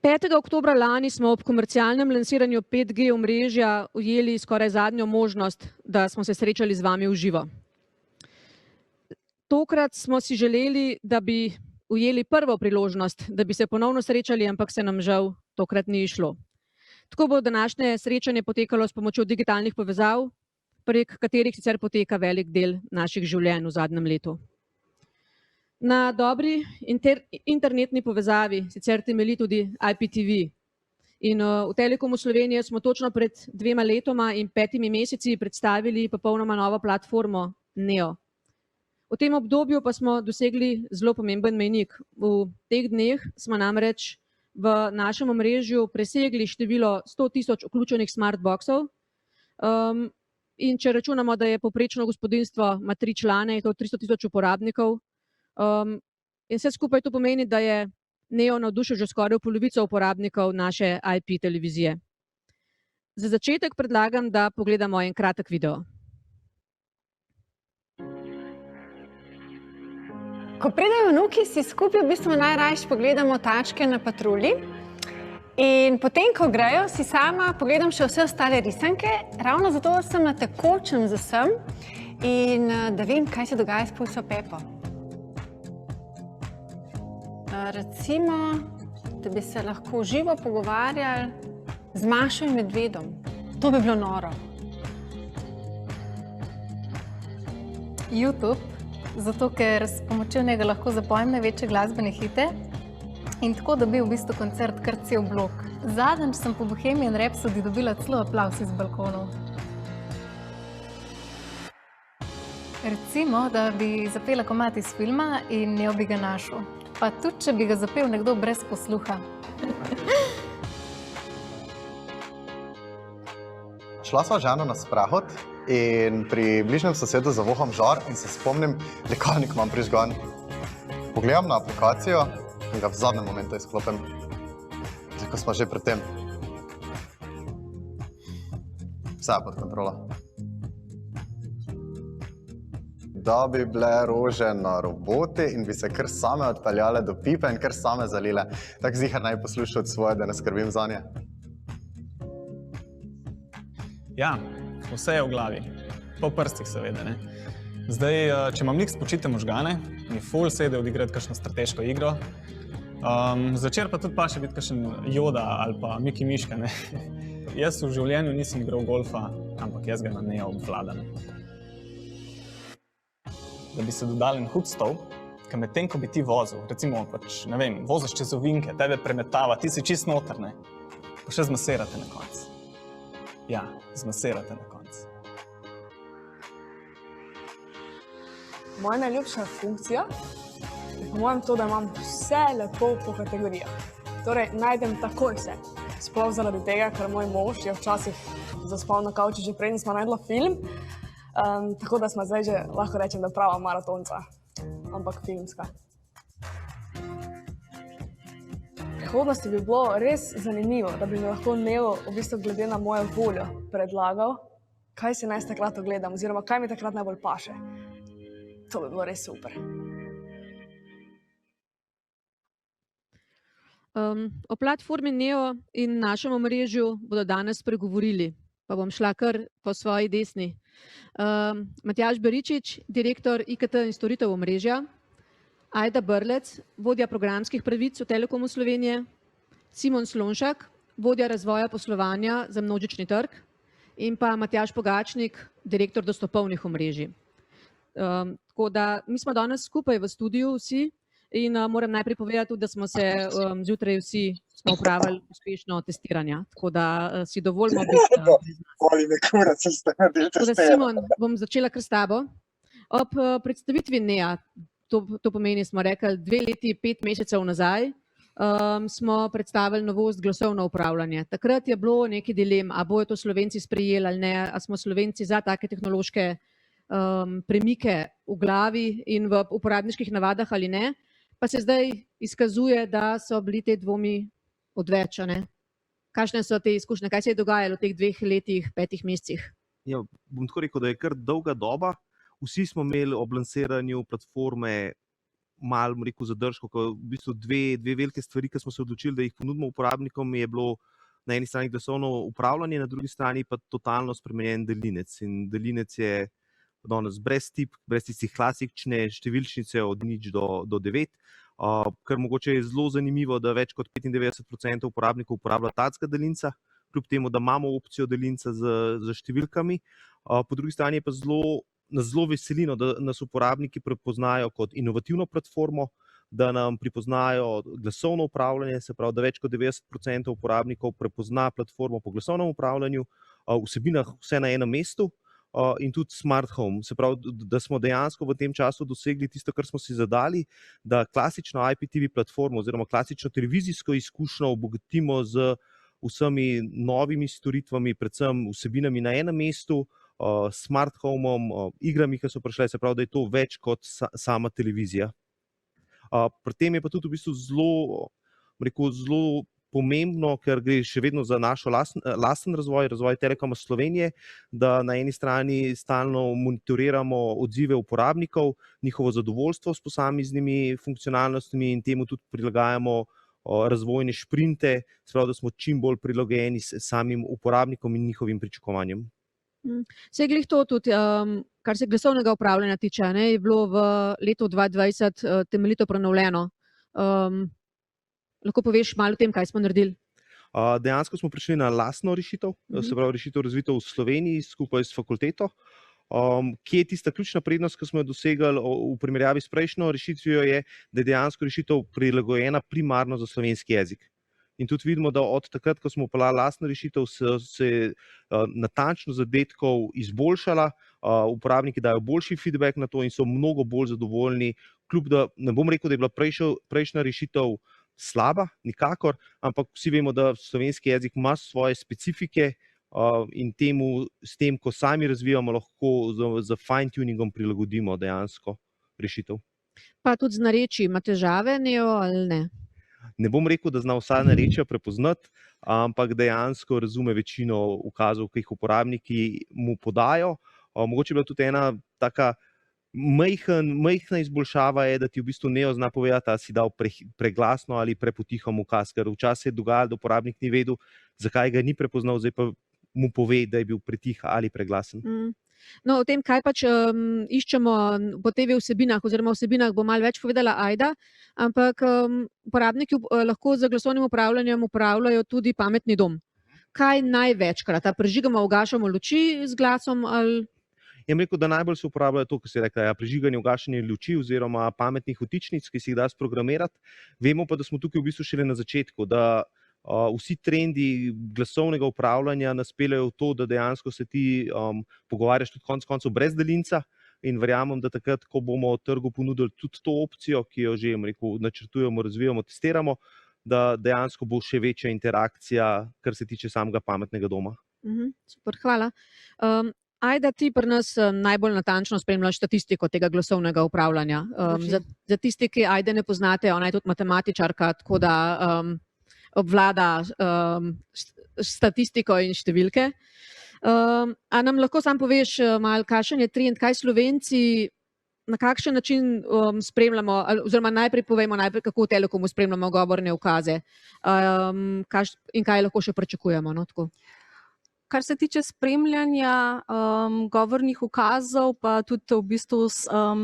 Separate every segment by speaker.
Speaker 1: 5. oktobra lani smo ob komercialnem lansiranju 5G omrežja ujeli skoraj zadnjo možnost, da smo se srečali z vami v živo. Tokrat smo si želeli, da bi ujeli prvo priložnost, da bi se ponovno srečali, ampak se nam žal tokrat ni išlo. Tako bo današnje srečanje potekalo s pomočjo digitalnih povezav, prek katerih sicer poteka velik del naših življenj v zadnjem letu. Na dobri internetni povezavi sicer temelji tudi IPTV. In v Telekomu Slovenije smo točno pred 2 letoma in 5 meseci predstavili popolnoma novo platformo Neo. V tem obdobju pa smo dosegli zelo pomemben mejnik. V teh dneh smo namreč v našem omrežju presegli število 100.000 vključenih smartboxov. In če računamo, da je povprečno gospodinjstvo ima 3 člane, je to 300.000 uporabnikov. In vse skupaj to pomeni, da je Neo navdušil že skoraj polovico uporabnikov naše IP televizije. Za začetek predlagam, da pogledamo en kratek video.
Speaker 2: Ko pridejo vnuki, si skupaj v bistvu najrajši pogledamo tačke na patrulji. In potem, ko grejo, si sama pogledam še vse ostale risanke. Ravno zato sem na tekočem za sem in da vem, kaj se dogaja s Pulso Pepo. Recimo, da bi se lahko živo pogovarjali z Mašo in Medvedom. To bi bilo noro.
Speaker 3: YouTube, zato ker s pomočjo njega lahko zapojem največje glasbene hite in tako dobi v bistvu koncert kar cel blok. Zadnjič sem po Bohemian Rhapsody dobila celo aplavz iz balkonov. Recimo, da bi zapela komad iz filma in jo bi ga našel. Pa tudi, če bi ga zapel nekdo brez posluha.
Speaker 4: Šla sva ženo na sprehod in pri bližnjem sosedu zavoham žar in se spomnim, likalnik imam prižgan. Pogledam na aplikacijo in ga v zadnjem momentu izklopim. Ko smo že pri tem. Vse je pod kontrolo. Da bi bile rože na roboti in bi se kar same odpeljale do pipe in kar same zalile. Tako ziher naj poslušal od svoje, da ne skrbim zanje.
Speaker 5: Ja, vse je v glavi. Po prstih seveda, ne. Zdaj, če imam nik spočite možgane, mi ful sede odigrati kakšno strateško igro. Zvečer pa tudi paše biti kakšen Yoda ali pa Miki Miška, ne. Jaz v življenju nisem igral golfa, ampak jaz ga na Neo obvladam. Da bi se dodal en hud stol, ker medtem, ko bi ti vozil, recimo, pač, ne vem, voziš čez ovinke, tebe premetava, ti si čist noter, ne, pa še zmasirate na konc. Ja, zmasirate na konc.
Speaker 6: Moja najljubša funkcija je po mojem to, da imam vse lepo po kategorijah. Torej, najdem takoj vse. Sploh zaradi tega, ker moj mož je včasih zaspal na kavču že preden smo najdla film. Tako da smo zdaj že, lahko rečem, da prava maratonca, ampak filmska. V prihodnosti bi bilo res zanimivo, da bi mi lahko Neo v bistvu glede na mojo voljo predlagal, kaj si naj takrat ogledam, oziroma kaj mi takrat najbolj paše. To bi bilo res super.
Speaker 1: O platformi Neo in našem omrežju bodo danes spregovorili, pa bom šla kar po svoji desni. Matjaž Beričič, direktor IKT in storitev omrežja, Ajda Brlec, vodja programskih pravic v Telekomu Slovenije, Simon Slonšak, vodja razvoja poslovanja za množični trg in pa Matjaž Pogačnik, direktor dostopovnih omrežij. Tako da mi smo danes skupaj v studiu vsi in moram najprej povedati tudi, da smo se zjutraj vsi opravili uspešno testiranja, tako da si dovolimo biti.
Speaker 7: Voli me kurac, ste naredili testiranje.
Speaker 1: Simon, bom začela kar s tabo. Ob predstavitvi Nea, to pomeni, smo rekli 2 leti, 5 mesecev nazaj, smo predstavili novost glasovno upravljanje. Takrat je bilo nekaj dilem, a bojo to Slovenci sprejeli ali ne, a smo Slovenci za take tehnološke premike v glavi in v uporabniških navadah ali ne, pa se zdaj izkazuje, da so bili te dvomi odveč, ne? Kakšne so te izkušnje, kaj se je dogajalo v teh 2 letih, 5 mesecih?
Speaker 8: Ja, bom tako rekel, da je kar dolga doba. Vsi smo imeli ob lansiranju platforme malo, bom rekel, zadržkov, ko v bistvu dve velike stvari, ki smo se odločili, da jih ponudimo uporabnikom, je bilo na eni strani glasovno upravljanje, na drugi strani pa totalno spremenjen delinec. In delinec je danes brez tipk, brez tistih klasične številčnice od 0 do 9, kar mogoče je zelo zanimivo, da več kot 95% uporabnikov uporablja tacga delinca, kljub temu, da imamo opcijo delinca z številkami. Po drugi strani je pa nas zelo veselino, da nas uporabniki prepoznajo kot inovativno platformo, da nam pripoznajo glasovno upravljanje, se pravi, da več kot 90% uporabnikov prepozna platformo po glasovnem upravljanju, vsebinah vse na enem mestu, in tudi smart home. Se pravi, da smo dejansko v tem času dosegli tisto, kar smo si zadali, da klasično IPTV platformo oziroma klasično televizijsko izkušnjo obogatimo z vsemi novimi storitvami, predvsem vsebinami na enem mestu, smart homeom, igrami, ki so prišle, se pravi, da je to več kot sama televizija. Pri tem je pa tudi v bistvu zelo pomembno, ker gre še vedno za naš lasten razvoj Telekoma Slovenije, da na eni strani stalno monitoriramo odzive uporabnikov, njihovo zadovoljstvo s posameznimi funkcionalnostmi in temu tudi prilagajamo razvojne šprinte, se pravi, da smo čim bolj prilagojeni samim uporabnikom in njihovim pričakovanjem.
Speaker 1: Se je glih to tudi, kar se glasovnega upravljanja tiče, je bilo v letu 2020 temeljito prenovljeno. Lahko poveš malo o tem, kaj smo naredili?
Speaker 8: Dejansko smo prišli na lastno rešitev, se pravi rešitev razvito v Sloveniji skupaj s fakulteto. Kje je tista ključna prednost, ki smo jo dosegli v primerjavi s prejšnjo rešitvijo, je, da je dejansko rešitev prilagojena primarno za slovenski jezik. In tudi vidimo, da od takrat, ko smo upeljali lastno rešitev, se je natančno zadetkov izboljšala, uporabniki dajo boljši feedback na to in so mnogo bolj zadovoljni, kljub da ne bom rekel, da je bila prejšnja rešitev slaba, nikakor, ampak vsi vemo, da slovenski jezik ima svoje specifike in s tem, ko sami razvijamo, lahko z fine-tuningom prilagodimo dejansko rešitev.
Speaker 1: Pa tudi z narečji ima težave, Neo, ali ne?
Speaker 8: Ne bom rekel, da zna vsa narečja prepoznati, ampak dejansko razume večino ukazov, ki jih uporabniki mu podajo. Mogoče je bila tudi ena taka majhna izboljšava, je, da ti v bistvu Neo zna povedati, ali si dal preglasno ali prepotihom ukaz, ker včasih je dogajalo, da uporabnik ni vedel, zakaj ga ni prepoznal, zdaj pa mu pove, da je bil pretih ali preglasen.
Speaker 1: No, o tem, kaj pač iščemo po TV vsebinah, oziroma vsebinah bo malo več povedala Ajda, ampak uporabniki lahko z glasovnim upravljanjem upravljajo tudi pametni dom. Kaj največkrat? Prižigamo, ugašamo luči z glasom ali?
Speaker 8: Jaz rekel, da najbolj se uporabljajo to, kar si rekla, prižiganje, ugašanje luči oziroma pametnih vtičnic, ki si jih da sprogramirati. Vemo pa, da smo tukaj v bistvu šele na začetku, da vsi trendi glasovnega upravljanja nas peljejo v to, da dejansko se ti pogovarjaš tudi konec koncev brez daljinca in verjamem, da takrat, ko bomo trgu ponudili tudi to opcijo, ki jo že načrtujemo, razvijamo, testiramo, da dejansko bo še večja interakcija, kar se tiče samega pametnega doma.
Speaker 1: Super, hvala. Ajda, ti pri nas najbolj natančno spremljaš statistiko tega glasovnega upravljanja. Za tisti, ki Ajde ne poznate, ona je tudi matematičarka, tako da obvlada statistiko in številke. A nam lahko sam poveš malo, kakšen je trend, kaj Slovenci, na kakšen način spremljamo, oziroma najprej povejmo, kako v Telekomu spremljamo govorne ukaze in kaj lahko še pričakujemo?
Speaker 9: Kar se tiče spremljanja govornih ukazov, pa tudi v bistvu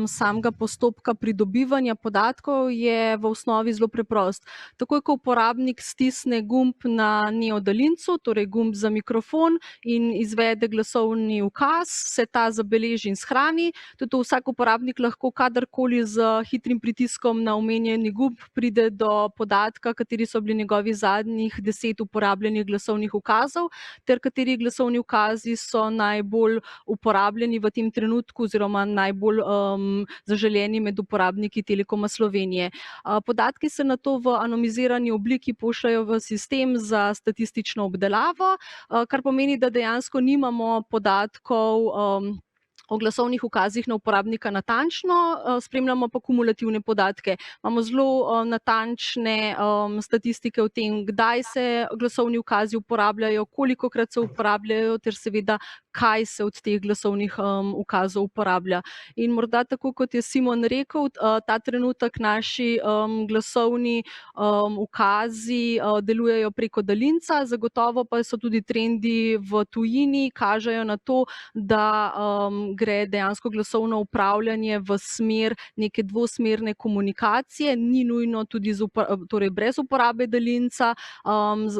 Speaker 9: samega postopka pridobivanja podatkov, je v osnovi zelo preprost. Takoj, ko uporabnik stisne gumb na Neo daljincu, torej gumb za mikrofon, in izvede glasovni ukaz, se ta zabeleži in shrani. Tudi vsak uporabnik lahko kadarkoli z hitrim pritiskom na omenjeni gumb pride do podatka, kateri so bili njegovi zadnjih 10 uporabljenih glasovnih ukazov, ter kateri glasovni ukazi so najbolj uporabljeni v tem trenutku oziroma najbolj zaželeni med uporabniki Telekoma Slovenije. Podatki se nato v anonimizirani obliki pošljajo v sistem za statistično obdelavo, kar pomeni, da dejansko nimamo podatkov o glasovnih ukazih na uporabnika natančno, spremljamo pa kumulativne podatke. Imamo zelo natančne statistike o tem, kdaj se glasovni ukazi uporabljajo, kolikokrat se uporabljajo, ter seveda kaj se od teh glasovnih ukazov uporablja. In morda tako, kot je Simon rekel, ta trenutek naši glasovni ukazi delujejo preko daljinca, zagotovo pa so tudi trendi v tujini, kažejo na to, da gre dejansko glasovno upravljanje v smer neke dvosmerne komunikacije, ni nujno tudi torej brez uporabe daljinca,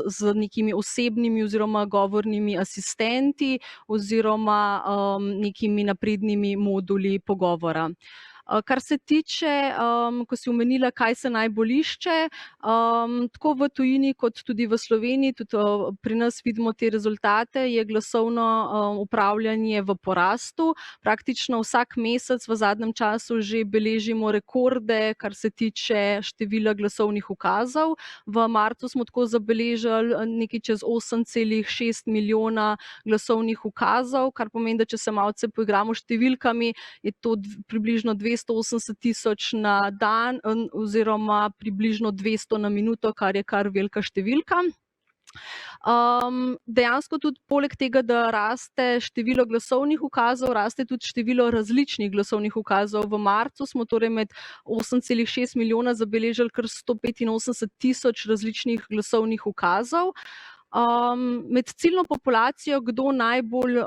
Speaker 9: z nekimi osebnimi oziroma govornimi asistenti oziroma nekimi naprednimi moduli pogovora. Kar se tiče, ko si omenila, kaj se najbolj išče, tako v tujini kot tudi v Sloveniji, tudi pri nas vidimo te rezultate, je glasovno upravljanje v porastu. Praktično vsak mesec v zadnjem času že beležimo rekorde, kar se tiče števila glasovnih ukazov. V marcu smo tako zabeležili nekaj čez 8,6 milijona glasovnih ukazov, kar pomeni, da če se malce poigramo s številkami, je to približno 280,000 na dan oziroma približno 200 na minuto, kar je kar velika številka. Dejansko tudi poleg tega, da raste število glasovnih ukazov, raste tudi število različnih glasovnih ukazov. V marcu smo torej med 8,6 milijona zabeležili kar 185,000 različnih glasovnih ukazov. Med ciljno populacijo, kdo najbolj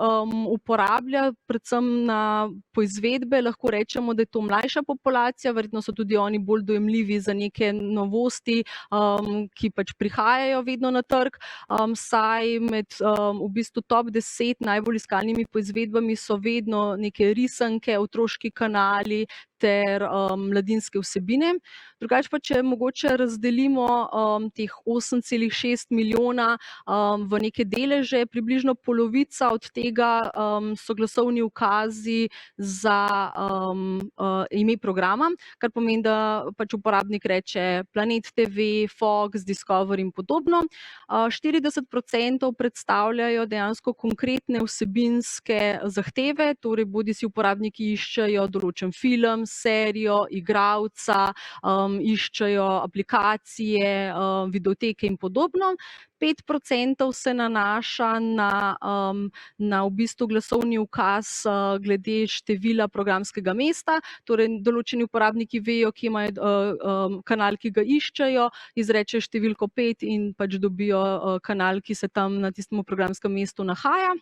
Speaker 9: uporablja, predvsem na poizvedbe, lahko rečemo, da je to mlajša populacija, verjetno so tudi oni bolj dojemljivi za neke novosti, ki pač prihajajo vedno na trg. Saj med v bistvu top 10 najbolj iskanimi poizvedbami so vedno neke risanke, otroški kanali ter mladinske vsebine. Drugače pa, če mogoče razdelimo teh 8,6 milijona v neke deleže, približno polovica od tega so glasovni ukazi za ime programa, kar pomeni, da pač uporabnik reče Planet TV, Fox, Discovery in podobno. 40% predstavljajo dejansko konkretne vsebinske zahteve, torej bodisi uporabniki iščejo določen film, serijo, igralca, iščejo aplikacije, videoteke in podobno. 5% se nanaša na v bistvu glasovni ukaz glede števila programskega mesta, torej določeni uporabniki vejo, kje imajo kanal, ki ga iščejo, izrečejo številko 5 in pač dobijo kanal, ki se tam na tistem programskem mestu nahaja.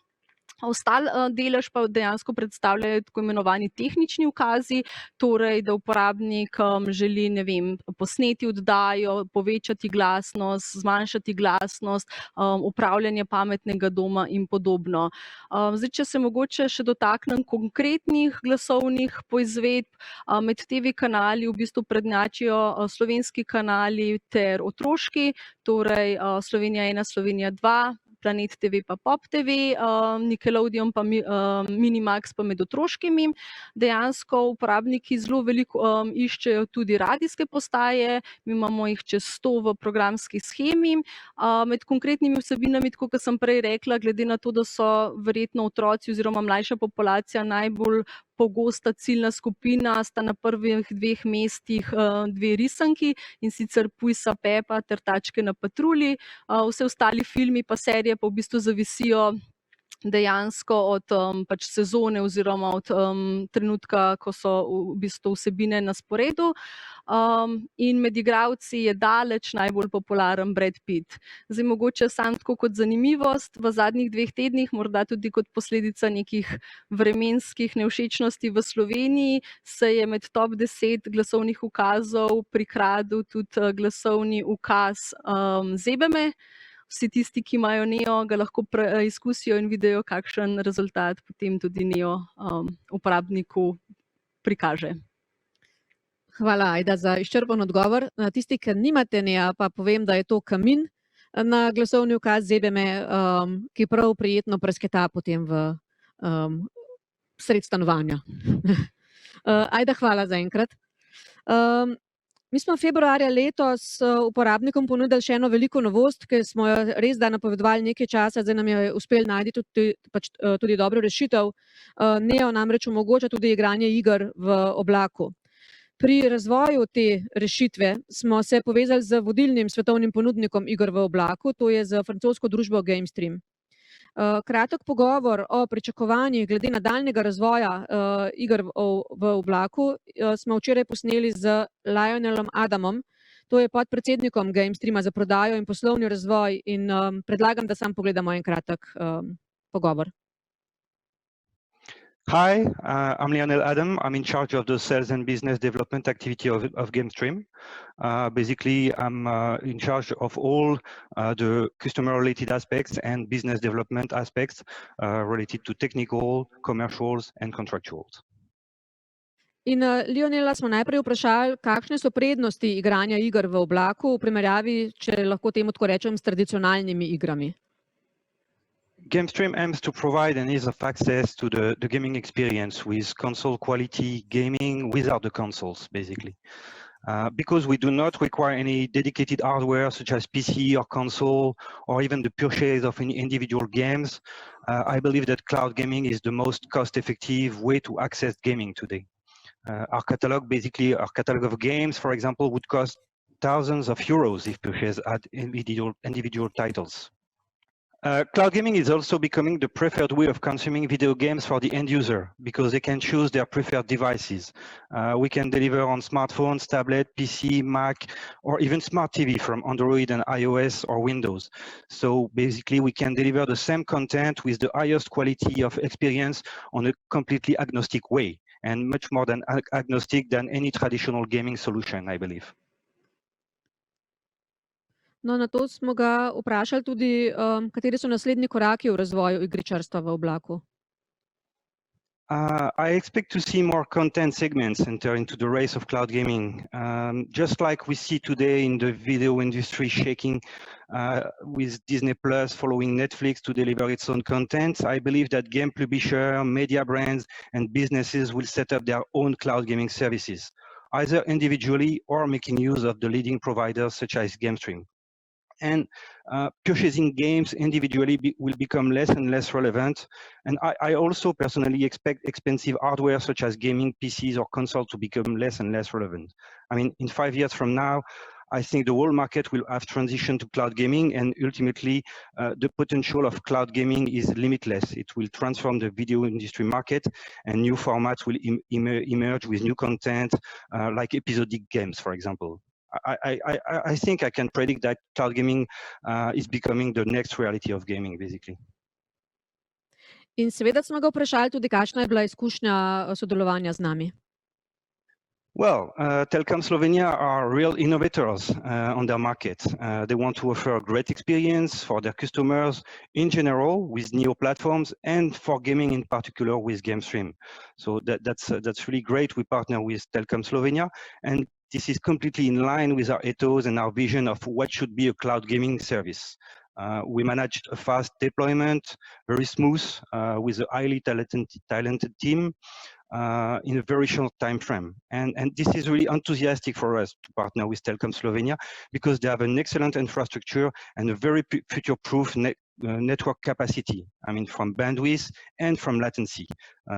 Speaker 9: Ostali delež pa dejansko predstavljajo tako imenovani tehnični ukazi, torej da uporabnik želi, ne vem, posneti oddajo, povečati glasnost, zmanjšati glasnost, upravljanje pametnega doma in podobno. Zdaj, če se mogoče še dotaknem konkretnih glasovnih poizvedb, med TV kanali v bistvu prednjačijo slovenski kanali ter otroški, torej Slovenija 1, Slovenija 2, Planet TV pa Pop TV, Nickelodeon pa Minimax pa med otroškimi. Dejansko uporabniki zelo veliko iščejo tudi radijske postaje, mi imamo jih čez 100 v programski shemi. Med konkretnimi vsebinami, tako kot sem prej rekla, glede na to, da so verjetno otroci oziroma mlajša populacija najbolj pogosta ciljna skupina, sta na prvih 2 mestih 2 risanki, in sicer Pujsa Pepa ter Tačke na patrulji. Vse ostali filmi pa serije pa v bistvu zavisijo dejansko od pač sezone oziroma od trenutka, ko so v bistvu vsebine na sporedu. In med igralci je daleč najbolj popularen Brad Pitt. Zdaj mogoče samo tako kot zanimivost, v zadnjih 2 tednih, morda tudi kot posledica nekih vremenskih nevšečnosti v Sloveniji, se je med top 10 glasovnih ukazov prikradel tudi glasovni ukaz Zebe me. Vsi tisti, ki imajo Neo, ga lahko izkusijo in vidijo, kakšen rezultat potem tudi Neo uporabniku prikaže.
Speaker 1: Hvala, Ajda, za izčrpen odgovor. Tisti, ki nimate Nea, pa povem, da je to Kamin na glasovni ukaz Zebe me, ki prav prijetno presketa potem v sred stanovanja. Ajda, hvala zaenkrat. Mi smo februarja letos uporabnikom ponudili še eno veliko novost, ki smo jo res da napovedovali nekaj časa, zdaj nam je uspel najti tudi dobro rešitev. Neo namreč omogoča tudi igranje iger v oblaku. Pri razvoju te rešitve smo se povezali z vodilnim svetovnim ponudnikom iger v oblaku, to je z francosko družbo GameStream. Kratek pogovor o pričakovanjih glede nadaljnjega razvoja iger v oblaku smo včeraj posneli z Lionelom Adamom, to je podpredsednikom GameStreama za prodajo in poslovni razvoj in predlagam, da sam pogledamo en kratek pogovor.
Speaker 10: Hi, I'm Lionel Adam. I'm in charge of the sales and business development activity of GameStream. Basically, I'm in charge of all the customer-related aspects and business development aspects related to technical, commercials, and contractuals.
Speaker 1: In Lionela smo najprej vprašali, kakšne so prednosti igranja iger v oblaku v primerjavi, če lahko temu tako rečem, s tradicionalnimi igrami.
Speaker 10: GameStream aims to provide an ease of access to the gaming experience with console quality gaming without the consoles, basically. Because we do not require any dedicated hardware such as PC or console, or even the purchase of any individual games, I believe that cloud gaming is the most cost-effective way to access gaming today. Our catalog of games, for example, would cost thousands of euros if purchased at individual titles. Cloud gaming is also becoming the preferred way of consuming video games for the end user because they can choose their preferred devices. We can deliver on smartphones, tablet, PC, Mac, or even smart TV from Android and iOS or Windows. So basically, we can deliver the same content with the highest quality of experience on a completely agnostic way, and much more than agnostic than any traditional gaming solution, I believe.
Speaker 1: No, na to smo ga vprašali tudi, kateri so naslednji koraki v razvoju igričarstva v oblaku.
Speaker 10: I expect to see more content segments enter into the race of cloud gaming. Just like we see today in the video industry shaking with Disney Plus following Netflix to deliver its own content, I believe that game publisher, media brands, and businesses will set up their own cloud gaming services, either individually or making use of the leading providers such as GameStream. And purchasing games individually will become less and less relevant. And I also personally expect expensive hardware such as gaming PCs or consoles to become less and less relevant. I mean, in 5 years from now, I think the whole market will have transitioned to cloud gaming, and ultimately the potential of cloud gaming is limitless. It will transform the video industry market, and new formats will emerge with new content like episodic games, for example. I think I can predict that cloud gaming is becoming the next reality of gaming, basically.
Speaker 1: In seveda smo ga vprašali tudi, kakšna je bila izkušnja sodelovanja z nami.
Speaker 10: Well, Telkom Slovenia are real innovators on their market. They want to offer a great experience for their customers in general with new platforms and for gaming in particular with GameStream. So that's really great. We partner with Telkom Slovenia, and this is completely in line with our ethos and our vision of what should be a cloud gaming service. We managed a fast deployment, very smooth, with a highly talented team in a very short time frame. And this is really enthusiastic for us to partner with Telkom Slovenia because they have an excellent infrastructure and a very future-proof network capacity, I mean, from bandwidth and from latency.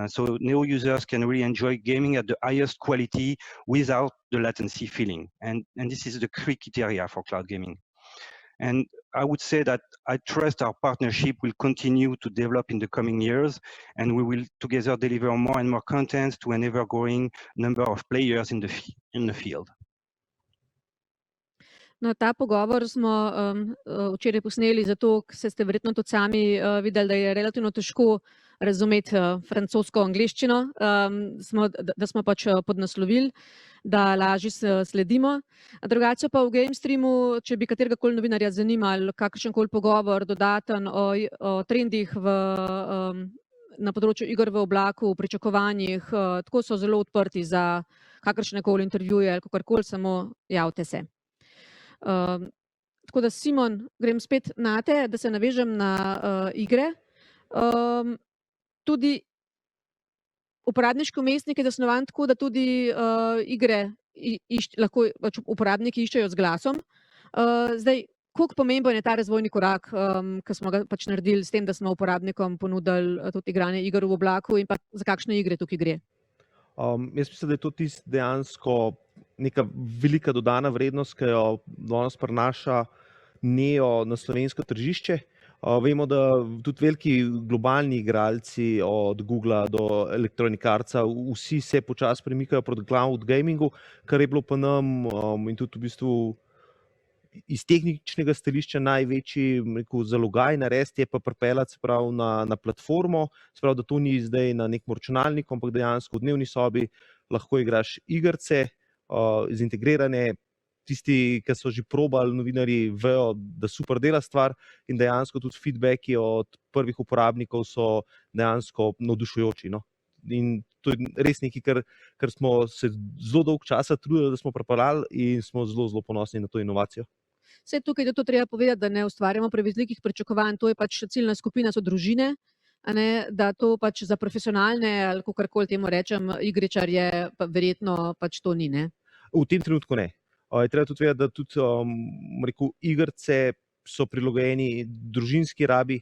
Speaker 10: So new users can really enjoy gaming at the highest quality without the latency feeling. And this is the key criteria for cloud gaming. And I would say that I trust our partnership will continue to develop in the coming years, and we will together deliver more and more content to an ever-growing number of players in the field.
Speaker 1: No, ta pogovor smo včeraj posneli, zato ste verjetno tudi sami videli, da je relativno težko razumeti francosko angleščino, da smo pač podnaslovili, da lažje sledimo. Drugače pa v GameStreamu, če bi kateregakoli novinarja zanimali kakršenkoli pogovor dodaten o trendih na področju iger v oblaku, v pričakovanjih, tako so zelo odprti za kakršnekoli intervjuje ali kakorkoli, samo javite se. Tako da, Simon, grem spet nate, da se navežem na igre. Tudi uporabniški vmesnik je zasnovan tako, da tudi igre lahko uporabniki iščejo z glasom. Zdaj, koliko pomemben je ta razvojni korak, ki smo ga pač naredili s tem, da smo uporabnikom ponudili tudi igranje iger v oblaku in pa za kakšne igre tukaj gre?
Speaker 11: Jaz mislim, da je to dejansko neka velika dodana vrednost, ki jo danes prinaša Neo na slovensko tržišče. Vemo, da tudi veliki globalni igralci od Googla do Electronic Artsa, vsi se počasi premikajo proti cloud gamingu, kar je bilo pa nam in tudi v bistvu iz tehničnega stališča največji zalogaj narediti, je pa pripeljati se pravi na platformo, se pravi, da to ni zdaj na nekem računalniku, ampak dejansko v dnevni sobi lahko igraš igrice, zintegrirane. Tisti, ki so že probali, novinarji vejo, da super dela stvar in dejansko tudi feedbacki od prvih uporabnikov so dejansko navdušujoči. No? In to je res nekaj, kar smo se zelo dolgo časa trudili, da smo pripeljali in smo zelo, zelo ponosni na to inovacijo.
Speaker 1: Vse tukaj je to treba povedati, da ne ustvarjamo prevelikih pričakovanj, to je pač ciljna skupina, so družine, a ne, da to pač za profesionalne ali kakorkoli temu rečem, igričarje pa verjetno pač to ni, ne?
Speaker 11: V tem trenutku ne. Je treba tudi vedeti, da tudi igrice so prilagojeni družinski rabi,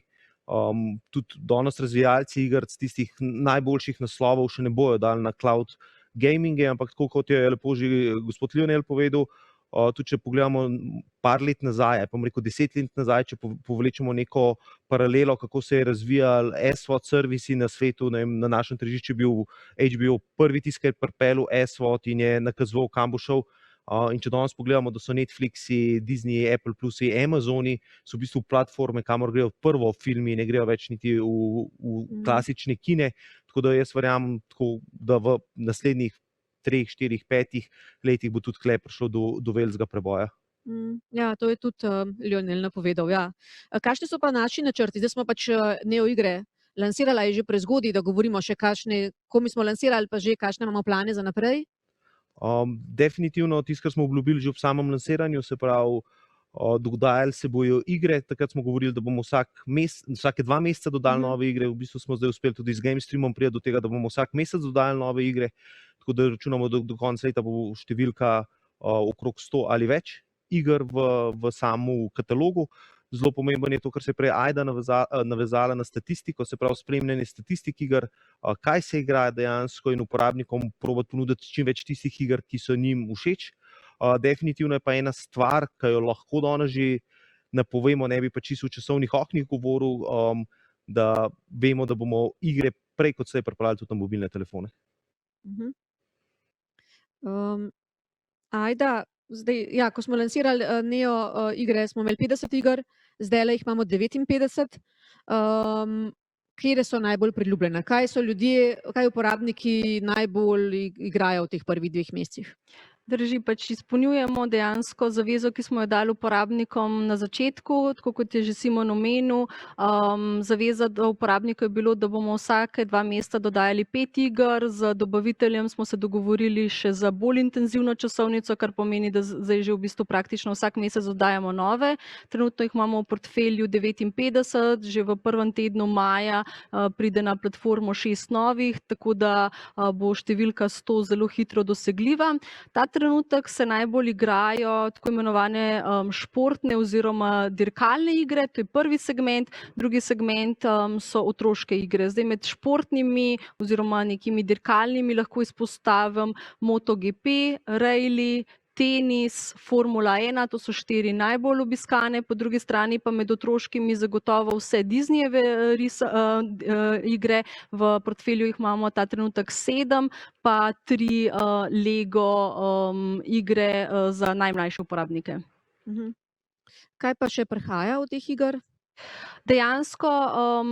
Speaker 11: tudi danes razvijalci igric tistih najboljših naslovov še ne bojo dali na cloud gaminge, ampak tako kot je lepo že gospod Lionel povedal, tudi če pogledamo par let nazaj, pa 10 let nazaj, če povlečemo neko paralelo, kako se je razvijal SWOT servisi na svetu, na našem tržišču je bil HBO prvi tisti, ki je pripeljal SWOT in je nakazoval, kam bo šel. In če danes pogledamo, da so Netflixi, Disney, Apple Plusi, Amazoni, so v bistvu platforme, kamor grejo prvo filmi, ne grejo več niti v klasične kine, tako da jaz verjamem, da v naslednjih 3, 4, 5 letih bo tudi tukaj prišlo do velikega preboja.
Speaker 1: Ja, to je tudi Lionel napovedal, ja. Kakšni so pa naši načrti? Zdaj smo pač Neo igre lansirala je že prezgodaj, da govorimo še kakšne, komi smo lansirali, pa že kakšne imamo plane za naprej?
Speaker 11: Definitivno tisto, kar smo obljubili že ob samem lansiranju, se pravi, dodajali se bojo igre. Takrat smo govorili, da bomo vsake 2 meseca dodali nove igre. V bistvu smo zdaj uspeli tudi z GameStreamom priti do tega, da bomo vsak mesec dodali nove igre. Tako da računamo, da do konca leta bo številka okrog 100 ali več iger v samem katalogu. Zelo pomembno je to, kar se je prej Ajda navezala na statistiko, se pravi spremljanje statistik iger, kaj se igra dejansko in uporabnikom probati ponuditi čim več tistih iger, ki so njim všeč. Definitivno je pa ena stvar, ki jo lahko danes že napovemo, ne bi pa čisto v časovnih oknih govoril, da vemo, da bomo igre prej kot se je pripeljali tudi na mobilne telefone.
Speaker 1: Ajda, zdaj, ja, ko smo lansirali Neo igre, smo imeli 50 iger, zdajle jih imamo 59. Katere so najbolj priljubljene? Kaj uporabniki najbolj igrajo v teh prvih 2 mesecih?
Speaker 9: Drži, pač izpolnjujemo dejansko zavezo, ki smo jo dali uporabnikom na začetku, tako kot je že Simon omenil. Zaveza do uporabnikov je bilo, da bomo vsake 2 meseca dodajali 5 iger, z dobaviteljem smo se dogovorili še za bolj intenzivno časovnico, kar pomeni, da zdaj že v bistvu praktično vsak mesec dodajamo nove. Trenutno jih imamo v portfelju 59, že v prvem tednu maja pride na platformo 6 novih, tako da bo številka 100 zelo hitro dosegljiva. Ta trenutek se najbolj igrajo tako imenovane športne oziroma dirkalne igre, to je prvi segment, drugi segment so otroške igre. Zdaj med športnimi oziroma nekimi dirkalnimi lahko izpostavim MotoGP, rally, tenis, Formula 1, to so 4 najbolj obiskane, po drugi strani pa med otroškimi zagotovo vse Disneyjeve igre, v portfelju jih imamo ta trenutek 7, pa 3 Lego igre za najmlajše uporabnike.
Speaker 1: Kaj pa še prihaja od teh iger?
Speaker 9: Dejansko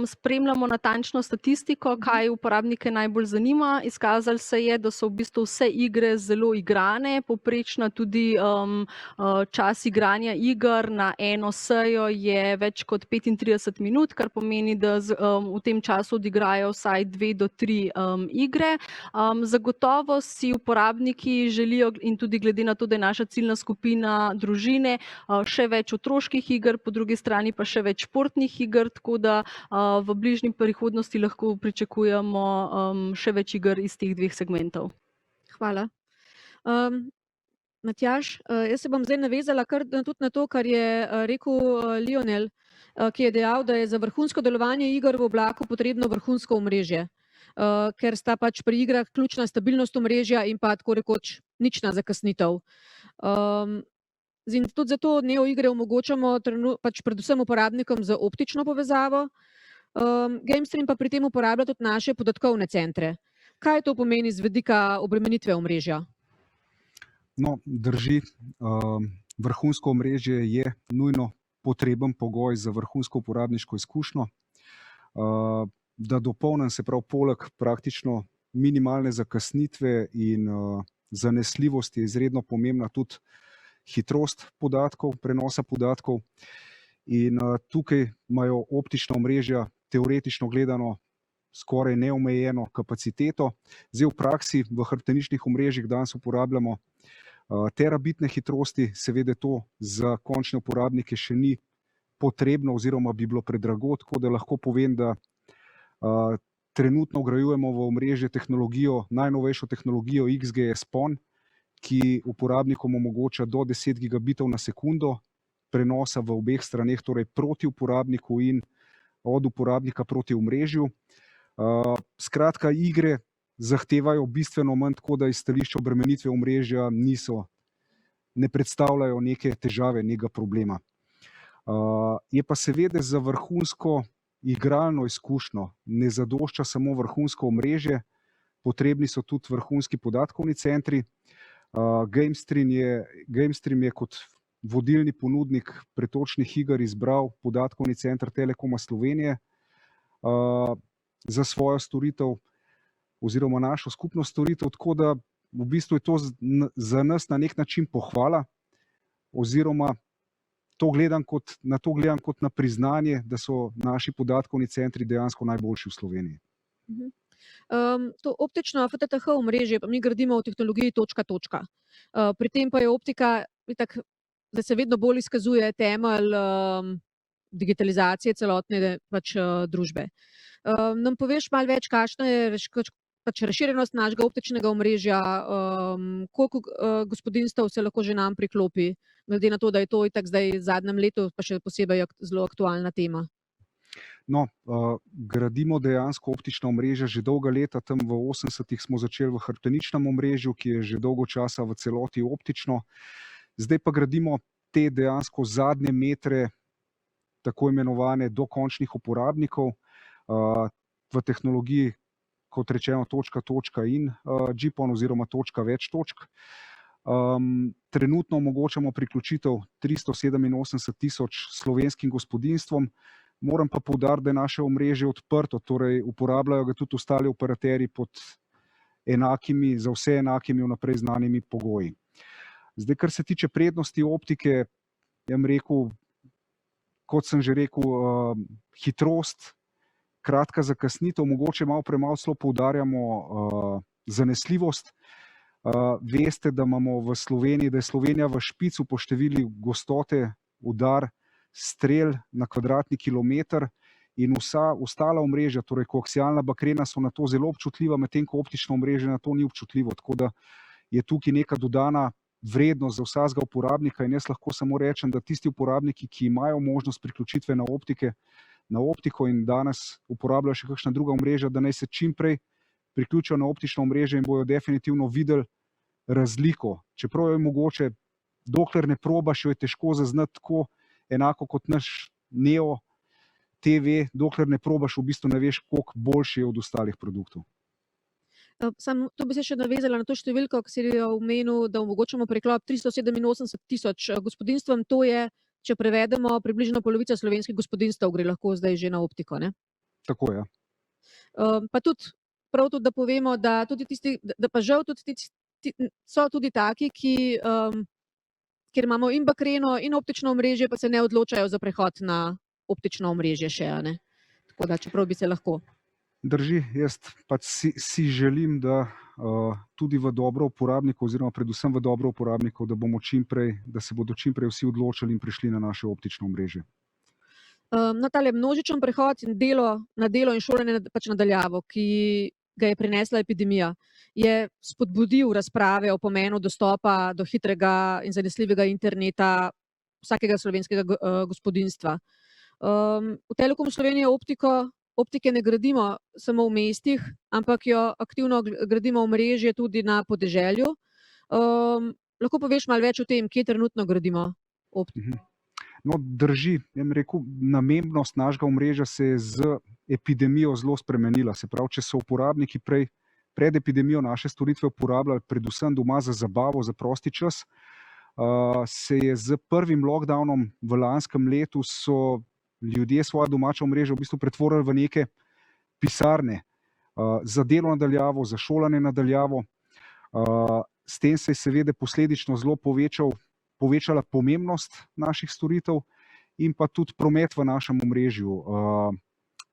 Speaker 9: spremljamo natančno statistiko, kaj uporabnike najbolj zanima. Izkazalo se je, da so v bistvu vse igre zelo igrane, povprečna tudi čas igranja iger na eno sejo je več kot 35 minut, kar pomeni, da v tem času odigrajo vsaj 2 do 3 igre. Zagotovo si uporabniki želijo, in tudi glede na to, da je naša ciljna skupina družine, še več otroških iger, po drugi strani pa še več športnih iger, tako da v bližnji prihodnosti lahko pričakujemo še več iger iz teh 2 segmentov.
Speaker 1: Hvala. Matjaž, jaz se bom zdaj navezala kar tudi na to, kar je rekel Lionel, ki je dejal, da je za vrhunsko delovanje iger v oblaku potrebno vrhunsko omrežje, ker sta pač pri igrah ključna stabilnost omrežja in pa tako rekoč nična zakasnitev. In tudi zato neoigre omogočamo pač predvsem uporabnikom z optično povezavo. GameStream pa pri tem uporablja tudi naše podatkovne centre. Kaj to pomeni z vidika obremenitve omrežja?
Speaker 12: No, drži. Vrhunsko omrežje je nujno potreben pogoj za vrhunsko uporabniško izkušnjo. Da dopolnim, se pravi, poleg praktično minimalne zakasnitve in zanesljivost je izredno pomembna tudi hitrost podatkov, prenosa podatkov. In tukaj imajo optična omrežja teoretično gledano skoraj neomejeno kapaciteto. Zdaj v praksi v hrbteničnih omrežjih danes uporabljamo terabitne hitrosti, seveda to za končne uporabnike še ni potrebno oziroma bi bilo predrago, tako da lahko povem, da trenutno vgrajujemo v omrežje najnovejšo tehnologijo XGS-PON, ki uporabnikom omogoča do 10 gigabitov na sekundo prenosa v obeh straneh, torej proti uporabniku in od uporabnika proti omrežju. Skratka, igre zahtevajo bistveno manj, tako da iz stališča obremenitve omrežja ne predstavljajo neke težave, nekega problema. Je pa seveda za vrhunsko igralno izkušnjo ne zadošča samo vrhunsko omrežje, potrebni so tudi vrhunski podatkovni centri. GameStream je kot vodilni ponudnik pretočnih iger izbral podatkovni center Telekoma Slovenije za svojo storitev oziroma našo skupno storitev, tako da v bistvu je to za nas na nek način pohvala oziroma na to gledam kot na priznanje, da so naši podatkovni centri dejansko najboljši v Sloveniji.
Speaker 1: To optično FTTH omrežje pa mi gradimo v tehnologiji točka-točka. Pri tem pa je optika, da se vedno bolj izkazuje temelj digitalizacije celotne družbe. Nam poveš malo več, kakšna je razširjenost našega optičnega omrežja, koliko gospodinjstev se lahko že nam priklopi, glede na to, da je to itak zdaj v zadnjem letu pa še posebej zelo aktualna tema?
Speaker 12: No, gradimo dejansko optična omrežja že dolga leta, tam v 80-ih smo začeli v hrbteničnem omrežju, ki je že dolgo časa v celoti optično. Zdaj pa gradimo te dejansko zadnje metre, tako imenovane dokončnih uporabnikov, v tehnologiji, kot rečeno, točka-točka in GPON oziroma točka več točk. Trenutno omogočamo priključitev 387 000 slovenskim gospodinjstvom. Moram pa poudariti, da je naše omrežje odprto, torej uporabljajo ga tudi ostali operaterji pod za vse enakimi vnaprej znanimi pogoji. Zdaj, kar se tiče prednosti optike, rekel, kot sem že rekel, hitrost, kratka zakasnitev, mogoče malo premalo celo poudarjamo zanesljivost. Veste, da imamo v Sloveniji, da je Slovenija v špicu po številu gostote udar strel na kvadratni kilometer in vsa ostala omrežja, torej koaksialna bakrena, so na to zelo občutljiva, medtem ko optično omrežje na to ni občutljivo. Tako da je tukaj neka dodana vrednost za vsakega uporabnika in jaz lahko samo rečem, da tisti uporabniki, ki imajo možnost priključitve na optiko in danes uporabljajo še kakšna druga omrežja, da naj se čim prej priključijo na optično omrežje in bojo definitivno videli razliko. Čeprav je mogoče, dokler ne probaš, jo je težko zaznati, tako enako kot naš Neo TV, dokler ne probaš, v bistvu ne veš, koliko boljši je od ostalih produktov.
Speaker 1: Samo to bi se še navezala na to številko, ki si jo omenil, da omogočamo preklop 387 000 gospodinjstvom. To je, če prevedemo, približno polovica slovenskih gospodinjstev gre lahko zdaj že na optiko, ne?
Speaker 12: Tako je.
Speaker 1: Pa tudi, prav tudi, da povemo, da tudi tisti, da pa žal tudi so tudi taki, kjer imamo in bakreno in optično omrežje, pa se ne odločajo za prehod na optično omrežje še, ne? Tako da, čeprav bi se lahko.
Speaker 12: Drži, jaz pač si želim, da tudi v dobro uporabnikov oziroma predvsem v dobro uporabnikov, da se bodo čim prej vsi odločili in prišli na naše optično omrežje.
Speaker 1: No, tale množičen prehod na delo in šolanje pač nadaljavo, ki ga je prinesla epidemija, je spodbudil razprave o pomenu dostopa do hitrega in zanesljivega interneta vsakega slovenskega gospodinjstva. V Telekomu Slovenije optike ne gradimo samo v mestih, ampak jo aktivno gradimo omrežje tudi na podeželju. Lahko poveš malo več o tem, kje trenutno gradimo optiko?
Speaker 12: No, drži. Rekel, namembnost našega omrežja se je z epidemijo zelo spremenila. Se pravi, če so uporabniki pred epidemijo naše storitve uporabljali predvsem doma za zabavo, za prosti čas, se je z prvim lockdownom v lanskem letu so ljudje svoja domača omrežja v bistvu pretvorili v neke pisarne za delo nadaljavo, za šolanje nadaljavo. S tem se je seveda posledično zelo povečala pomembnost naših storitev in pa tudi promet v našem omrežju,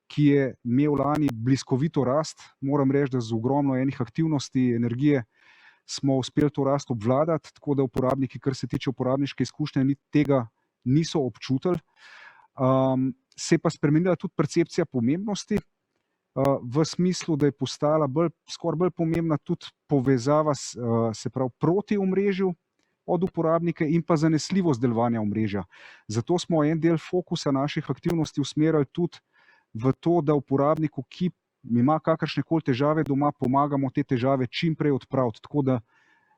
Speaker 12: ki je imel lani bliskovito rast. Moram reči, da z ogromno enih aktivnosti, energije smo uspeli to rast obvladati, tako da uporabniki, kar se tiče uporabniške izkušnje, tega niso občutili. Se je pa spremenila tudi percepcija pomembnosti, v smislu, da je postala skoraj bolj pomembna tudi povezava se pravi proti omrežju od uporabnike in pa zanesljivost delovanja omrežja. Zato smo en del fokusa naših aktivnosti usmerili tudi v to, da uporabniku, ki ima kakršnekoli težave doma, pomagamo te težave čim prej odpraviti, tako da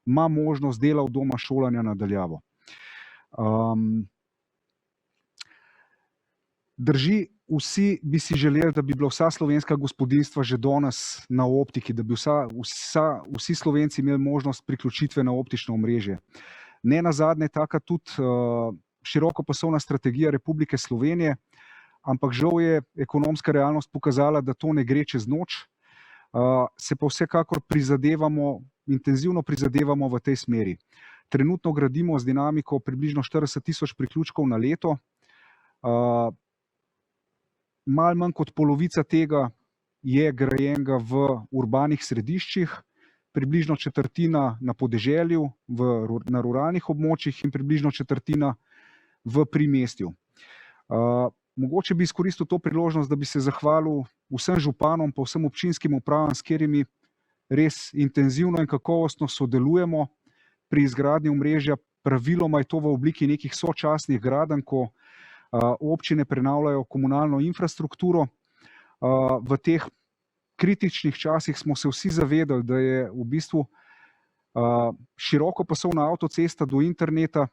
Speaker 12: ima možnost dela od doma, šolanja nadaljavo. Drži, vsi bi si želeli, da bi bila vsa slovenska gospodinjstva že danes na optiki, da bi vsi Slovenci imeli možnost priključitve na optično omrežje. Ne nazadnje taka tudi širokopasovna strategija Republike Slovenije, ampak žal je ekonomska realnost pokazala, da to ne gre čez noč. Se pa vsekakor intenzivno prizadevamo v tej smeri. Trenutno gradimo z dinamiko približno 40 000 priključkov na leto. Malo manj kot polovica tega je grajenega v urbanih središčih, približno četrtina na podeželju, na ruralnih območjih in približno četrtina v primestju. Mogoče bi izkoristil to priložnost, da bi se zahvalil vsem županom pa vsem občinskim upravam, s katerimi res intenzivno in kakovostno sodelujemo pri izgradnji omrežja. Praviloma je to v obliki nekih sočasnih gradenj, ko občine prenavljajo komunalno infrastrukturo. V teh kritičnih časih smo se vsi zavedali, da je v bistvu širokopasovna avtocesta do interneta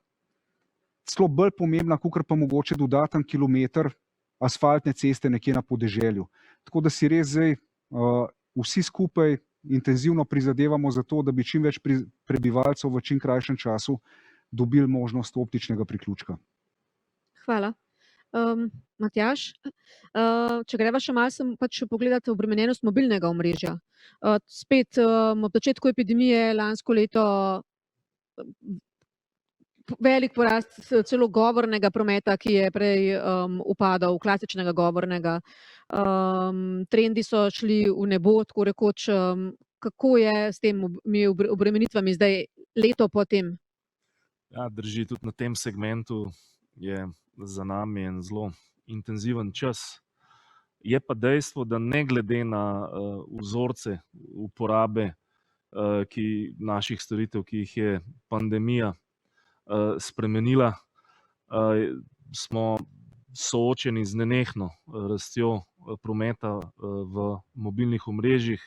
Speaker 12: celo bolj pomembna, kakor pa mogoče dodaten kilometer asfaltne ceste nekje na podeželju. Tako da si res zdaj vsi skupaj intenzivno prizadevamo za to, da bi čim več prebivalcev v čim krajšem času dobili možnost optičnega priključka.
Speaker 1: Hvala. Matjaž, če greva še malo pač pogledati obremenjenost mobilnega omrežja. Spet ob začetku epidemije lansko leto velik porast celo govornega prometa, ki je prej upadal, klasičnega govornega. Trendi so šli v nebo, tako rekoč. Kako je s temi obremenitvami zdaj leto po tem?
Speaker 13: Ja, drži, tudi na tem segmentu je za nami en zelo intenziven čas. Je pa dejstvo, da ne glede na vzorce uporabe naših storitev, ki jih je pandemija spremenila, smo soočeni z nenehno rastjo prometa v mobilnih omrežjih,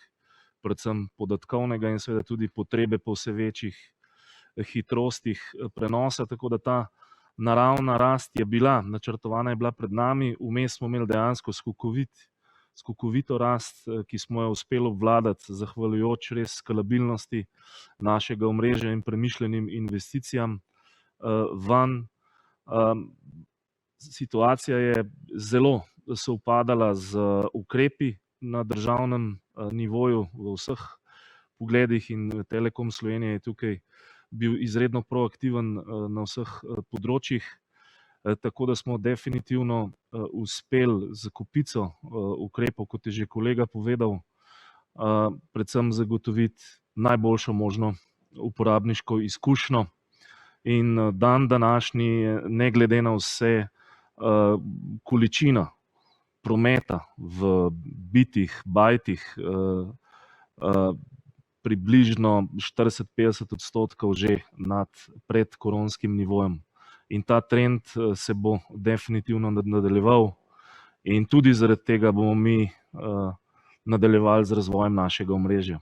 Speaker 13: predvsem podatkovnega in seveda tudi potrebe po vse večjih hitrostih prenosa, tako da ta naravna rast je bila, načrtovana je bila pred nami, vmes smo imeli dejansko skokovito rast, ki smo jo uspeli obvladati, zahvaljujoč res skalabilnosti našega omrežja in premišljenim investicijam vanj. Situacija je zelo sovpadala z ukrepi na državnem nivoju v vseh pogledih in Telekom Slovenije je tukaj bil izredno proaktiven na vseh področjih, tako da smo definitivno uspeli z kopico ukrepov, kot je že kolega povedal, predvsem zagotoviti najboljšo možno uporabniško izkušnjo. In dan današnji, ne glede na vse, količina prometa v bitih, bajtih, približno 40-50% že nad predkoronskim nivojem. In ta trend se bo definitivno nadaljeval in tudi zaradi tega bomo mi nadaljevali z razvojem našega omrežja.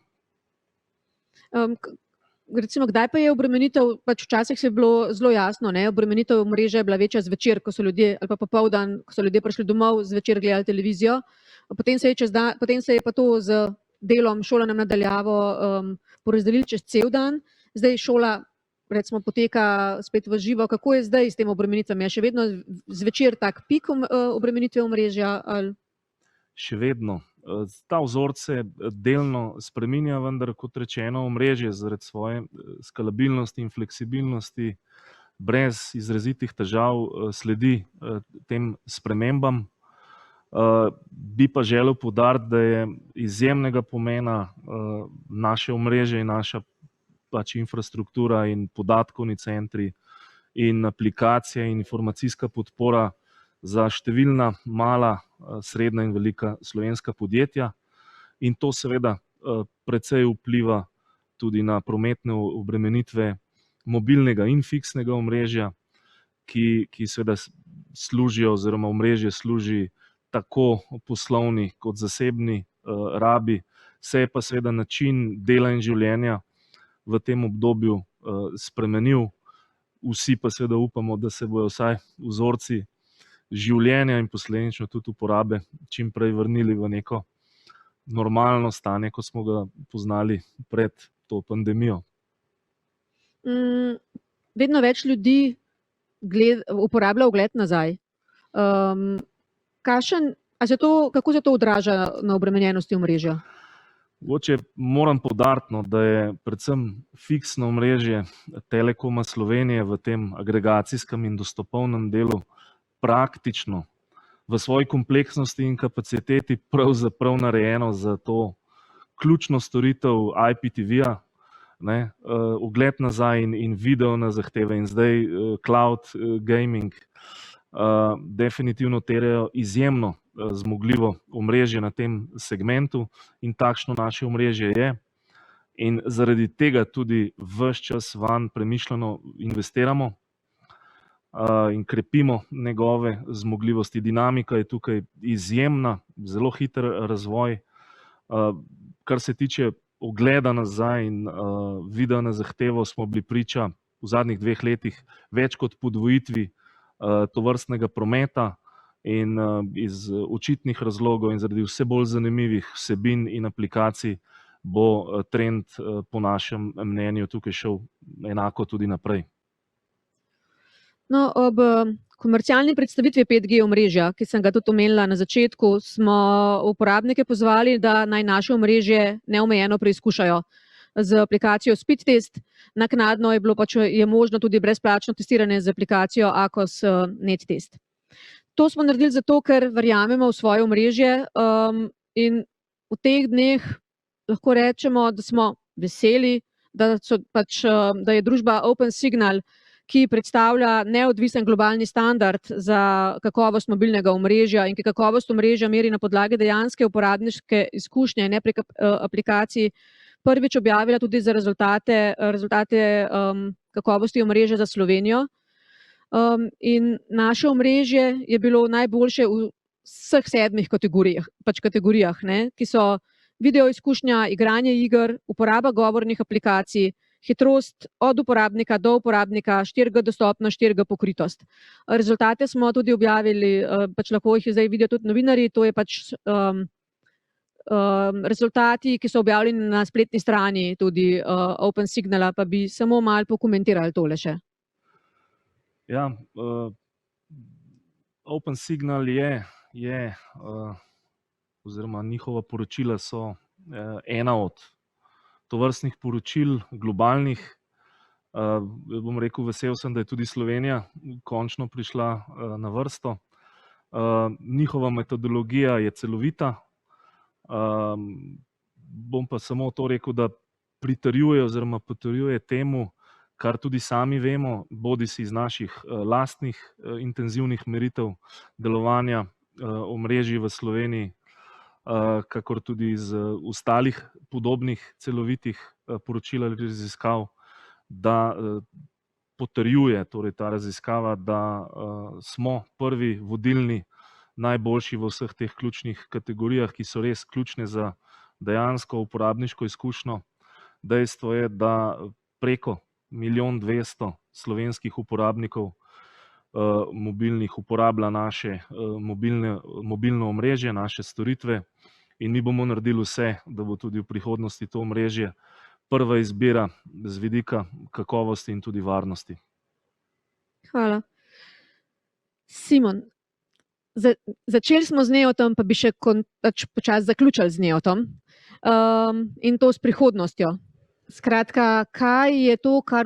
Speaker 1: recimo, kdaj pa je obremenitev, pač včasih se je bilo zelo jasno, ne, obremenitev omrežja je bila večja zvečer, ko so ljudje, ali pa popoldan, ko so ljudje prišli domov, zvečer gledali televizijo. Potem se je pa to z delom, šolanjem nadaljavo porazdelili čez cel dan. Zdaj šola recimo poteka spet v živo. Kako je zdaj s tem obremenitvami? Je še vedno zvečer tak pik obremenitve omrežja? Ali?
Speaker 13: Še vedno. Ta vzorec se delno spreminja, vendar kot rečeno omrežje zaradi svoje skalabilnosti in fleksibilnosti brez izrazitih težav sledi tem spremembam. Bi pa želel poudariti, da je izjemnega pomena naše omrežje in naša pač infrastruktura in podatkovni centri in aplikacije in informacijska podpora za številna mala, srednja in velika slovenska podjetja. In to seveda precej vpliva tudi na prometne obremenitve mobilnega in fiksnega omrežja, ki seveda služijo oziroma omrežje služi tako poslovni kot zasebni rabi. Se je pa seveda način dela in življenja v tem obdobju spremenil. Vsi pa seveda upamo, da se bojo vsaj vzorci življenja in posledično tudi uporabe čim prej vrnili v neko normalno stanje, kot smo ga poznali pred to pandemijo.
Speaker 1: Vedno več ljudi uporablja ogled nazaj. Kako se to odraža na obremenjenosti omrežja?
Speaker 13: Mogoče moram poudariti, da je predvsem fiksno omrežje Telekoma Slovenije v tem agregacijskem in dostopovnem delu praktično v svoji kompleksnosti in kapaciteti pravzaprav narejeno za to ključno storitev IPTV-ja, ogled nazaj in video na zahteve in zdaj cloud gaming definitivno terjajo izjemno zmogljivo omrežje na tem segmentu in takšno naše omrežje je. In zaradi tega tudi ves čas vanj premišljeno investiramo in krepimo njegove zmogljivosti. Dinamika je tukaj izjemna, zelo hiter razvoj. Kar se tiče ogleda nazaj in videa na zahtevo, smo bili priča v zadnjih 2 letih več kot podvojitvi tovrstnega prometa in iz očitnih razlogov in zaradi vse bolj zanimivih vsebin in aplikacij bo trend po našem mnenju tukaj šel enako tudi naprej.
Speaker 1: No, ob komercialni predstavitvi 5G omrežja, ki sem ga tudi omenila na začetku, smo uporabnike pozvali, da naj naše omrežje neomejeno preizkušajo z aplikacijo Speedtest. Naknadno je možno tudi brezplačno testiranje z aplikacijo Akos NetTest. To smo naredili zato, ker verjamemo v svoje omrežje in v teh dneh lahko rečemo, da smo veseli, da je družba OpenSignal, ki predstavlja neodvisen globalni standard za kakovost mobilnega omrežja in ki kakovost omrežja meri na podlagi dejanske uporabniške izkušnje, ne prek aplikacij, prvič objavila tudi za rezultate kakovosti omrežja za Slovenijo. In naše omrežje je bilo najboljše v vseh 7 kategorijah, ki so video izkušnja, igranje iger, uporaba govornih aplikacij, hitrost od uporabnika do uporabnika, 4G dostopnost, 4G pokritost. Rezultate smo tudi objavili, lahko jih zdaj vidijo tudi novinarji, to je rezultati, ki so objavljeni na spletni strani tudi OpenSignala, pa bi samo malo pokomentirali tole še.
Speaker 13: Ja, OpenSignal je oziroma njihova poročila so ena od tovrstnih poročil globalnih. Bom rekel, vesel sem, da je tudi Slovenija končno prišla na vrsto. Njihova metodologija je celovita. Bom pa samo to rekel, da pritrjuje oziroma potrjuje temu, kar tudi sami vemo, bodisi iz naših lastnih intenzivnih meritev delovanja omrežij v Sloveniji, kakor tudi iz ostalih podobnih celovitih poročil ali raziskav, da potrjuje torej ta raziskava, da smo prvi vodilni, najboljši v vseh teh ključnih kategorijah, ki so res ključne za dejansko uporabniško izkušnjo. Dejstvo je, da preko 1 200 000 slovenskih uporabnikov mobilnih uporablja naše mobilno omrežje, naše storitve in mi bomo naredili vse, da bo tudi v prihodnosti to omrežje prva izbira z vidika kakovosti in tudi varnosti.
Speaker 1: Hvala. Simon, začeli smo z Neotom, pa bi še počasi zaključili z Neotom in to s prihodnostjo. Skratka, kaj je to, kar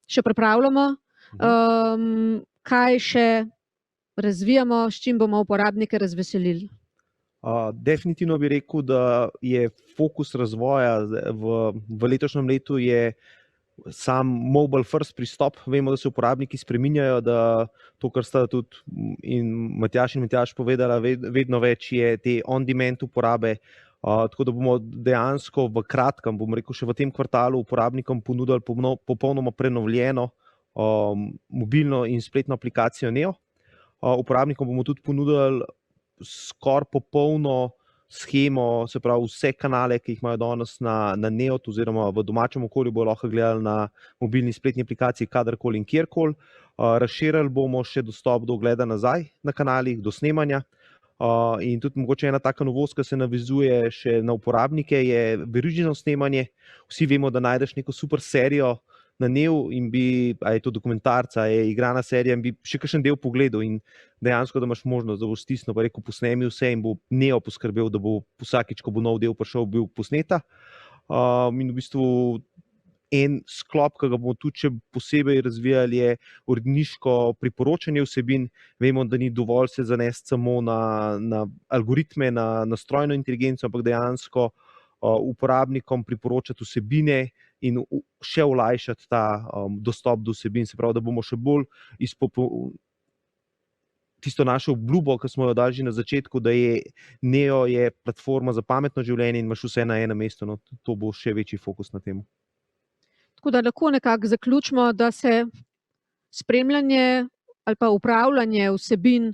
Speaker 1: še pripravljamo, kaj še razvijamo, s čim bomo uporabnike razveselili?
Speaker 11: Definitivno bi rekel, da je fokus razvoja v letošnjem letu je sam mobile first pristop. Vemo, da se uporabniki spreminjajo, da to, kar sta tudi in Matjaž povedala, vedno več je te on-demand uporabe, tako da bomo dejansko v kratkem, bom rekel še v tem kvartalu, uporabnikom ponudili popolnoma prenovljeno mobilno in spletno aplikacijo Neo. Uporabnikom bomo tudi ponudili skoraj popolno shemo, se pravi vse kanale, ki jih imajo danes na Neotu oziroma v domačem okolju, bodo lahko gledali na mobilni spletni aplikaciji kadarkoli in kjerkoli. Razširili bomo še dostop do ogleda nazaj na kanalih, do snemanja. In tudi mogoče ena taka novost, ki se navezuje še na uporabnike, je verižno snemanje. Vsi vemo, da najdeš neko super serijo na Neu in a je to dokumentarca, je igrana serija in bi še kakšen del pogledal in dejansko, da imaš možnost, da boš stisnil, pa rekel, posnemi vse in bo Neo poskrbel, da bo vsakič, ko bo nov del prišel, bil posneta. In v bistvu en sklop, ki ga bomo tudi še posebej razvijali, je uredniško priporočanje vsebin. Vemo, da ni dovolj se zanesti samo na algoritme, na strojno inteligenco, ampak dejansko uporabnikom priporočati vsebine in še olajšati ta dostop do vsebin. Se pravi, da bomo še bolj tisto našo obljubo, ki smo jo dali že na začetku, da je Neo je platforma za pametno življenje in imaš vse na enem mestu. No, to bo še večji fokus na tem.
Speaker 1: Tako da lahko nekako zaključimo, da se spremljanje ali pa upravljanje vsebin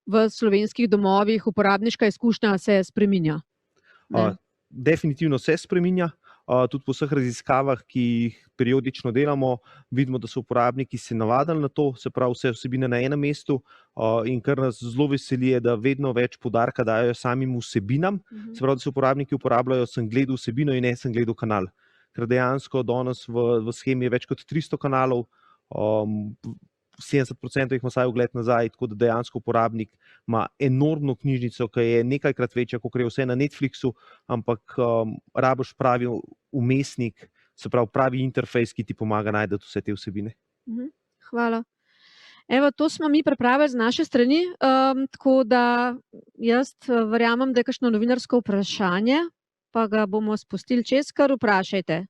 Speaker 1: v slovenskih domovih, uporabniška izkušnja se spreminja.
Speaker 11: Definitivno se spreminja. Tudi po vseh raziskavah, ki jih periodično delamo, vidimo, da so uporabniki se navadili na to, se pravi vse vsebine na enem mestu, in kar nas zelo veseli je, da vedno več poudarka dajo samim vsebinam. Se pravi, da se uporabniki uporabljajo, sem gledal vsebino in ne sem gledal kanal. Ker dejansko danes v shemi je več kot 300 kanalov, 70% jih ima vsaj ogled nazaj, tako da dejansko uporabnik ima enormno knjižnico, ki je nekajkrat večja, kot je vse na Netflixu, ampak rabiš pravi vmesnik, se pravi pravi interfejs, ki ti pomaga najti vse te vsebine.
Speaker 1: Hvala. Evo, to smo mi pripravili z naše strani, tako da jaz verjamem, da je kakšno novinarsko vprašanje, pa ga bomo spustili čez, kar vprašajte.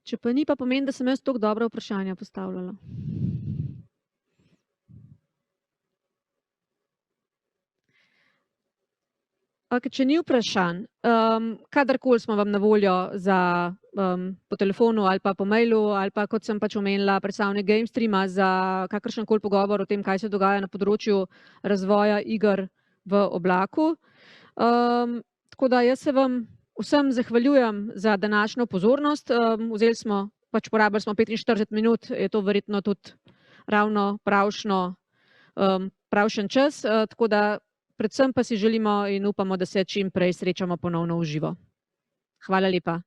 Speaker 1: Če pa ni, pa pomeni, da sem jaz toliko dobra vprašanja postavljala. Če ni vprašanj, kadarkoli smo vam na voljo po telefonu ali pa po mailu, ali pa, kot sem pač omenila, predstavnik GameStreama za kakršenkoli pogovor o tem, kaj se dogaja na področju razvoja iger v oblaku. Tako da jaz se vam vsem zahvaljujem za današnjo pozornost. Porabili smo 45 minut, je to verjetno tudi ravno pravšen čas, tako da predvsem pa si želimo in upamo, da se čim prej srečamo ponovno v živo. Hvala lepa.